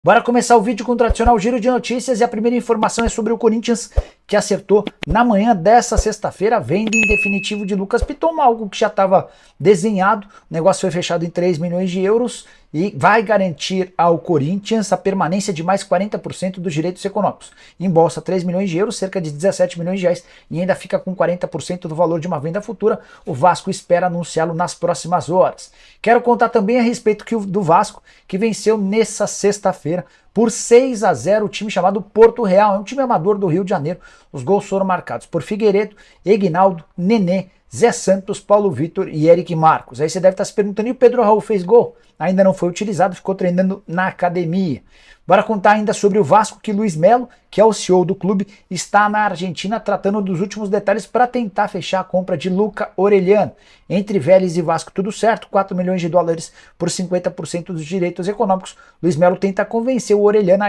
Bora começar o vídeo com o tradicional giro de notícias e a primeira informação é sobre o Corinthians, que acertou na manhã dessa sexta-feira a venda em definitivo de Lucas Piton, algo que já estava desenhado. O negócio foi fechado em 3 milhões de euros e vai garantir ao Corinthians a permanência de mais 40% dos direitos econômicos. Embolsa 3 milhões de euros, cerca de 17 milhões de reais, e ainda fica com 40% do valor de uma venda futura. O Vasco espera anunciá-lo nas próximas horas. Quero contar também a respeito do Vasco, que venceu nessa sexta-feira por 6-0 o time chamado Porto Real. É um time amador do Rio de Janeiro. Os gols foram marcados por Figueiredo, Egnaldo, Nenê, Zé Santos, Paulo Vitor e Eric Marcos. Aí você deve estar se perguntando, e o Pedro Raul fez gol? Ainda não foi utilizado, ficou treinando na academia. Bora contar ainda sobre o Vasco, que Luiz Melo, que é o CEO do clube, está na Argentina tratando dos últimos detalhes para tentar fechar a compra de Luca Orellano. Entre Vélez e Vasco tudo certo, 4 milhões de dólares por 50% dos direitos econômicos. Luiz Melo tenta convencer o Orellano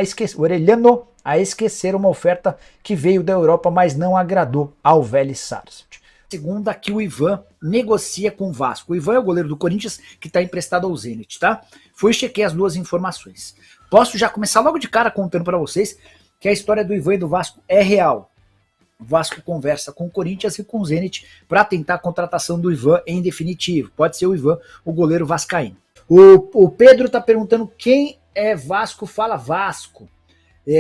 a esquecer uma oferta que veio da Europa, mas não agradou ao Vélez Sarsfield. Segunda, que o Ivan negocia com o Vasco. O Ivan é o goleiro do Corinthians que está emprestado ao Zenit, tá? Fui chequei as duas informações. Posso já começar logo de cara contando para vocês que a história do Ivan e do Vasco é real. O Vasco conversa com o Corinthians e com o Zenit para tentar a contratação do Ivan em definitivo. Pode ser o Ivan, o goleiro vascaíno. O Pedro está perguntando quem é Vasco, fala Vasco.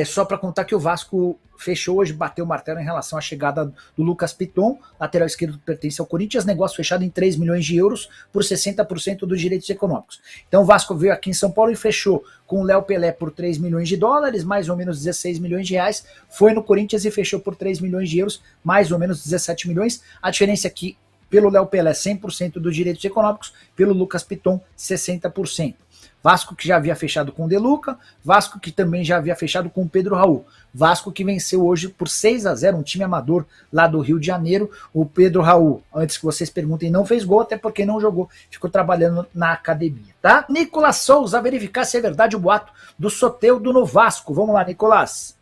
Só para contar que o Vasco fechou hoje, bateu o martelo em relação à chegada do Lucas Piton, lateral esquerdo que pertence ao Corinthians, negócio fechado em 3 milhões de euros por 60% dos direitos econômicos. Então o Vasco veio aqui em São Paulo e fechou com o Léo Pelé por 3 milhões de dólares, mais ou menos 16 milhões de reais, foi no Corinthians e fechou por 3 milhões de euros, mais ou menos 17 milhões. A diferença é que pelo Léo Pelé 100% dos direitos econômicos, pelo Lucas Piton 60%. Vasco que já havia fechado com o De Luca, Vasco que também já havia fechado com o Pedro Raul. Vasco que venceu hoje por 6-0, um time amador lá do Rio de Janeiro. O Pedro Raul, antes que vocês perguntem, não fez gol, até porque não jogou, ficou trabalhando na academia, tá? Nicolas Souza, verificar se é verdade o boato do Soteldo no Vasco. Vamos lá, Nicolas.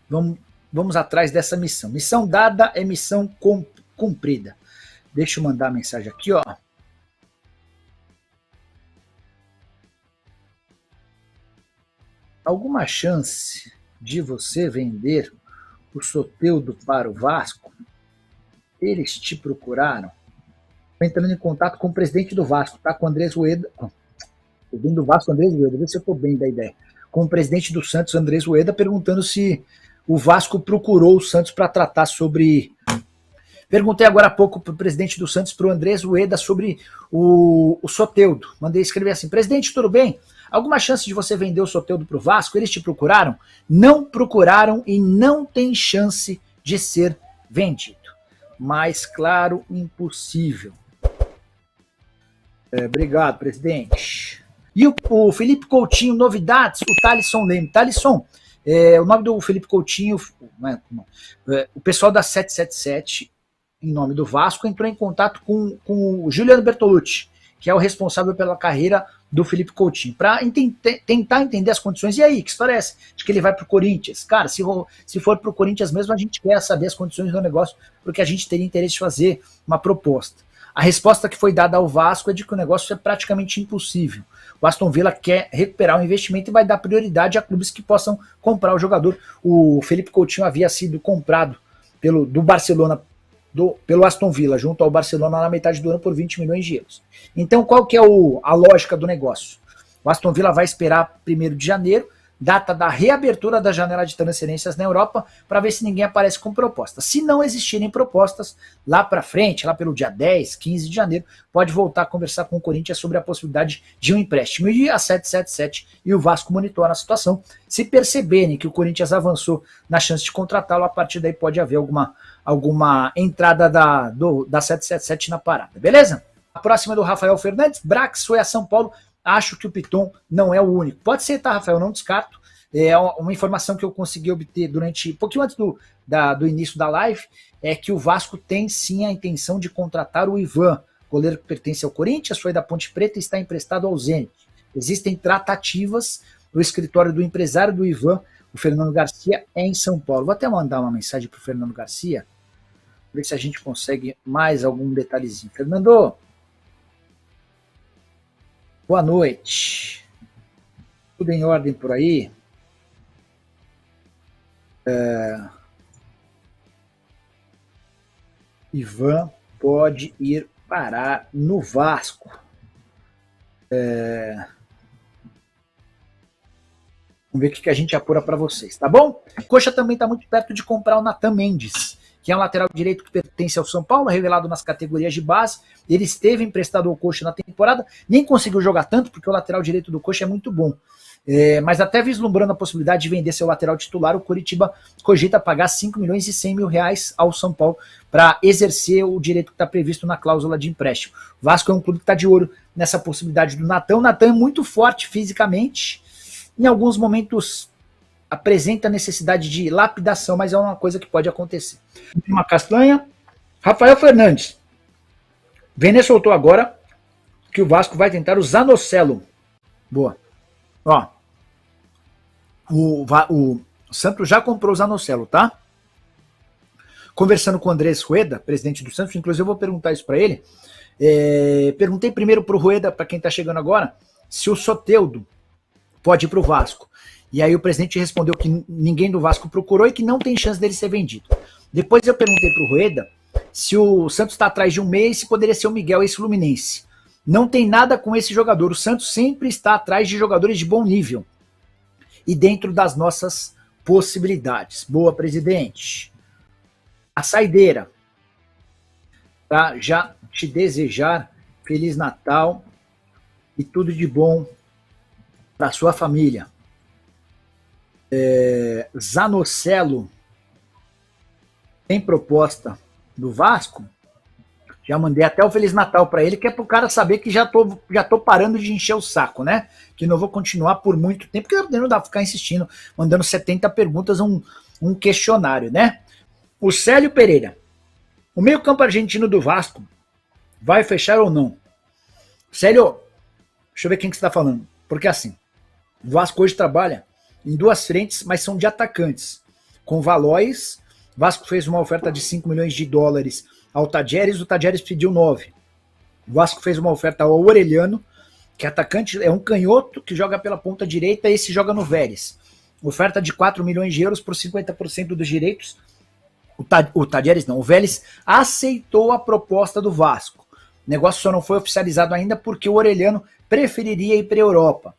Vamos atrás dessa missão. Missão dada é missão cumprida. Deixa eu mandar a mensagem aqui, ó. Alguma chance de você vender o Soteldo para o Vasco? Eles te procuraram? Estou entrando em contato com o presidente do Vasco, tá? Com o Andrés Rueda. Presidente do Vasco, Andrés Rueda, vê se eu estou bem da ideia. Com o presidente do Santos, Andrés Rueda, perguntando se o Vasco procurou o Santos para tratar sobre... Perguntei agora há pouco para o presidente do Santos, para o Andrés Rueda, sobre o Soteldo. Mandei escrever assim: presidente, tudo bem? Alguma chance de você vender o Soteldo para o Vasco? Eles te procuraram? Não procuraram e não tem chance de ser vendido. Mais claro, impossível. Obrigado, presidente. E o Felipe Coutinho, novidades, o Thalisson Leme. Thalisson, o nome do Felipe Coutinho, o pessoal da 777, em nome do Vasco, entrou em contato com o Juliano Bertolucci, que é o responsável pela carreira do Felipe Coutinho, para tentar entender as condições. E aí, que história é essa? De que ele vai pro Corinthians? Cara, se for pro Corinthians mesmo, a gente quer saber as condições do negócio, porque a gente teria interesse de fazer uma proposta. A resposta que foi dada ao Vasco é de que o negócio é praticamente impossível. O Aston Villa quer recuperar o investimento e vai dar prioridade a clubes que possam comprar o jogador. O Felipe Coutinho havia sido comprado do Barcelona pelo Aston Villa, junto ao Barcelona na metade do ano por 20 milhões de euros. Então, qual que é a lógica do negócio? O Aston Villa vai esperar 1º de janeiro, data da reabertura da janela de transferências na Europa, para ver se ninguém aparece com propostas. Se não existirem propostas, lá para frente, lá pelo dia 10, 15 de janeiro, pode voltar a conversar com o Corinthians sobre a possibilidade de um empréstimo. E a 777 e o Vasco monitoram a situação. Se perceberem que o Corinthians avançou na chance de contratá-lo, a partir daí pode haver alguma entrada da 777 na parada, beleza? A próxima é do Rafael Fernandes. Brax foi a São Paulo. Acho que o Piton não é o único. Pode ser, tá, Rafael? Não descarto. É uma informação que eu consegui obter durante, pouquinho antes do início da live, é que o Vasco tem sim a intenção de contratar o Ivan, goleiro que pertence ao Corinthians, foi da Ponte Preta e está emprestado ao Zenit. Existem tratativas no escritório do empresário do Ivan, o Fernando Garcia, em São Paulo. Vou até mandar uma mensagem para o Fernando Garcia, ver se a gente consegue mais algum detalhezinho. Fernando, boa noite. tudo em ordem por aí. Ivan pode ir parar no Vasco. Vamos ver o que a gente apura para vocês, tá bom? Coxa também está muito perto de comprar o Nathan Mendes, que é um lateral direito que pertence ao São Paulo, revelado nas categorias de base. Ele esteve emprestado ao Coxa na temporada, nem conseguiu jogar tanto, porque o lateral direito do Coxa é muito bom. Mas até vislumbrando a possibilidade de vender seu lateral titular, o Coritiba cogita pagar 5 milhões e 100 mil reais ao São Paulo para exercer o direito que está previsto na cláusula de empréstimo. O Vasco é um clube que está de olho nessa possibilidade do Nathan. O Nathan é muito forte fisicamente, em alguns momentos apresenta necessidade de lapidação, mas é uma coisa que pode acontecer. Uma castanha. Rafael Fernandes. Vene soltou agora que o Vasco vai tentar o Zanocelo. Boa. Ó, o Santos já comprou o Zanocelo, tá? Conversando com o Andrés Rueda, presidente do Santos, inclusive eu vou perguntar isso para ele. Perguntei primeiro pro Rueda, para quem tá chegando agora, se o Soteldo pode ir pro Vasco. E aí o presidente respondeu que ninguém do Vasco procurou e que não tem chance dele ser vendido. Depois eu perguntei pro Rueda se o Santos está atrás de um meia e se poderia ser o Miguel, ex-Fluminense. Não tem nada com esse jogador. O Santos sempre está atrás de jogadores de bom nível e dentro das nossas possibilidades. Boa, presidente. A saideira. Tá? Já te desejar Feliz Natal e tudo de bom para sua família. Zanocelo tem proposta do Vasco? Já mandei até o Feliz Natal para ele, que é pro cara saber que já tô parando de encher o saco, né? Que não vou continuar por muito tempo, porque não dá pra ficar insistindo, mandando 70 perguntas, um questionário, né? O Célio Pereira. O meio-campo argentino do Vasco vai fechar ou não? Célio, deixa eu ver quem que você tá falando. Porque assim, o Vasco hoje trabalha em duas frentes, mas são de atacantes. Com Valois, o Vasco fez uma oferta de 5 milhões de dólares ao Tadjeres, o Tadjeres pediu 9. O Vasco fez uma oferta ao Orelhano, que é atacante, é um canhoto que joga pela ponta direita, e esse joga no Vélez. Oferta de 4 milhões de euros por 50% dos direitos. O Tadjeres não, o Vélez aceitou a proposta do Vasco. O negócio só não foi oficializado ainda porque o Orelhano preferiria ir para a Europa.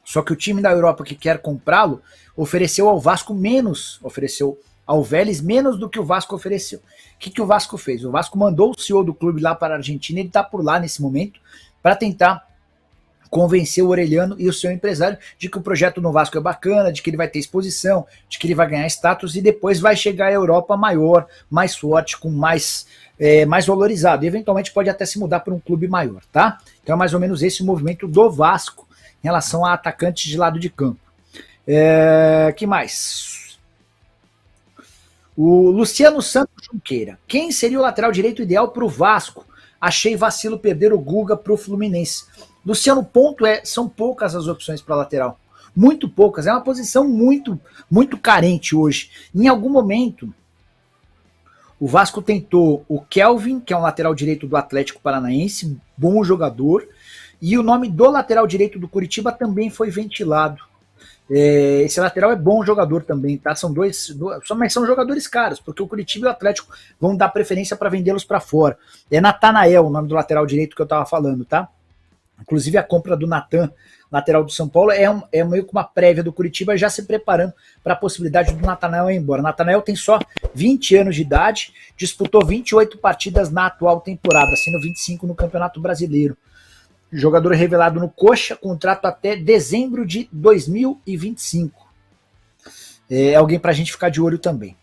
Só que o time da Europa que quer comprá-lo ofereceu ao Vasco menos, ofereceu ao Vélez menos do que o Vasco ofereceu. O que o Vasco fez? O Vasco mandou o CEO do clube lá para a Argentina, ele está por lá nesse momento, para tentar convencer o Orelhano e o seu empresário de que o projeto no Vasco é bacana, de que ele vai ter exposição, de que ele vai ganhar status e depois vai chegar à Europa maior, mais forte, com mais valorizado. E eventualmente pode até se mudar para um clube maior, tá? Então é mais ou menos esse o movimento do Vasco em relação a atacantes de lado de campo. Que mais? O Luciano Santos Junqueira. Quem seria o lateral direito ideal para o Vasco? Achei vacilo perder o Guga para o Fluminense. Luciano, o ponto são poucas as opções para lateral. Muito poucas. É uma posição muito, muito carente hoje. Em algum momento, o Vasco tentou o Kelvin, que é um lateral direito do Atlético Paranaense, bom jogador, e o nome do lateral direito do Curitiba também foi ventilado. Esse lateral é bom jogador também, tá? São mas são jogadores caros, porque o Curitiba e o Atlético vão dar preferência para vendê-los para fora. É Natanael o nome do lateral direito que eu tava falando, tá? Inclusive a compra do Natan, lateral do São Paulo, é meio que uma prévia do Curitiba já se preparando para a possibilidade do Natanael ir embora. Natanael tem só 20 anos de idade, disputou 28 partidas na atual temporada, sendo 25 no Campeonato Brasileiro. Jogador revelado no Coxa, contrato até dezembro de 2025. Alguém pra gente ficar de olho também.